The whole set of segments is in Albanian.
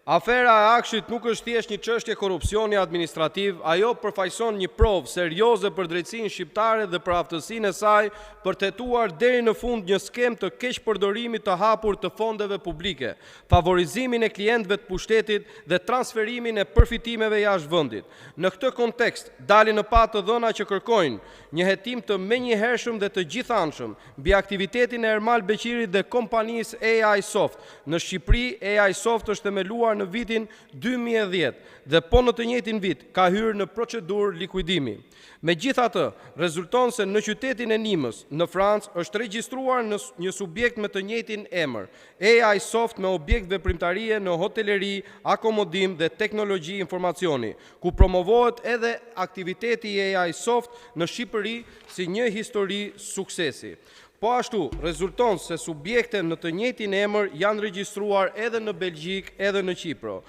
Afera e Akshit nuk është thjesht një çështje korrupsioni administrativ, ajo përfaqëson një provë serioze për drejtsinë shqiptare dhe për aftësinë e saj për tetuar deri në fund një skem të keqpërdorimit të hapur të fondeve publike, favorizimin e klientëve të pushtetit dhe transferimin e përfitimeve jashtë vendit. Në këtë kontekst, dalin në pa të dhëna që kërkojnë një hetim të menjëhershëm dhe të gjithanshëm mbi aktivitetin e Ermal Beqirit dhe kompanisë AI Soft. Në Shqipëri, AI Soft është themeluar në vitin 2010 dhe po në të njëjtin vit ka hyrë në procedurë likuidimi. Megjithatë, rezulton se në qytetin e Nimës, në Francë, është regjistruar një subjekt me të njëjtin emër, AI Soft, me objekt veprimtarie në hoteleri, akomodim dhe teknologji informacioni, ku promovohet edhe aktiviteti i AI Soft në Shqipëri si një histori suksesi. Po ashtu, rezulton se subjekte në të njëjtin emër janë regjistruar edhe në Belgjik, edhe në Qipro.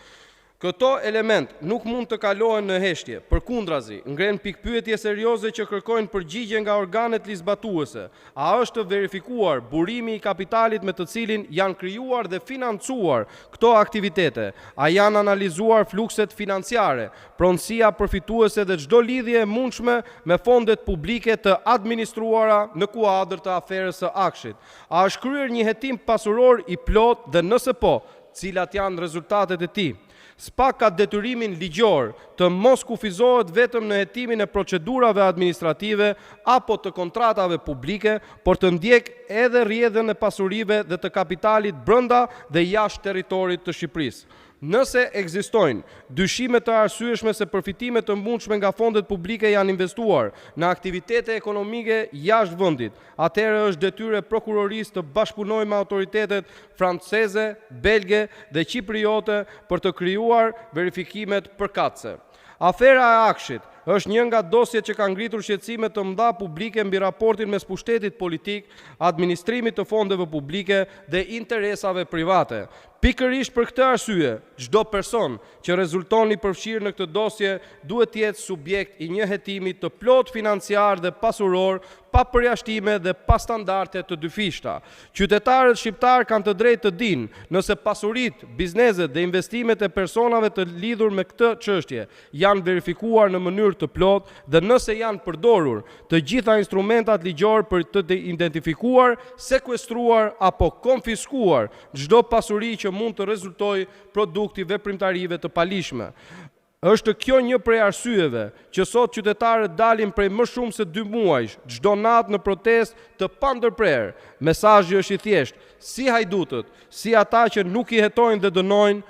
Këto element nuk mund të kalohen në heshtje, përkundrazi, ngren pikpyetje serioze që kërkojnë përgjigje nga organet ligjzbatuese. A është verifikuar burimi i kapitalit me të cilin janë krijuar dhe financuar këto aktivitete? A janë analizuar flukset financiare, pronësia përfituese dhe çdo lidhje e mundshme me fondet publike të administruara në kuadër të aferës së Akshit? A është kryer një hetim pasuror i plot dhe nëse po, cilat janë rezultatet e tij? SPA ka detyrimin ligjor të mos kufizohet vetëm në hetimin e procedurave administrative apo të kontratave publike, por të ndjek edhe rrjedhën e pasurive dhe të kapitalit brenda dhe jashtë territorit të Shqipërisë. Nëse ekzistojnë dyshime të arsyeshme se përfitime të mundshme nga fondet publike janë investuar në aktivitete ekonomike jashtë vendit, atëherë është detyrë e prokurorisë të bashkëpunojë me autoritetet franceze, belge dhe qipriote për të krijuar verifikimet përkatëse. Afera e Akshit është një nga dosjet që ka ngritur shqetësime të mëdha publike mbi raportin mes pushtetit politik, administrimit të fondeve publike dhe interesave private. Pikërisht për këtë arsye, çdo person që rezulton i përfshirë në këtë dosje duhet të jetë subjekt i një hetimi të plot financiar dhe pasuror, pa përjashtime dhe pa standarde të dyfishta. Qytetarët shqiptar kanë të drejtë të dinë nëse pasuritë, bizneset dhe investimet e personave të lidhur me këtë çështje janë verifikuar në mënyrë të plot dhe nëse janë përdorur të gjitha instrumentat ligjor për të identifikuar, sekuestruar apo konfiskuar çdo pasuri që mund të rezultojë produkti veprimtarive të palishme. Është kjo një prej arsyeve që sot qytetarët dalin prej më shumë se 2 muajsh, çdo natë në protestë të pandërprerë. Mesazhi është i thjeshtë, si hajdutët, si ata që nuk i hetojnë dhe dënojnë,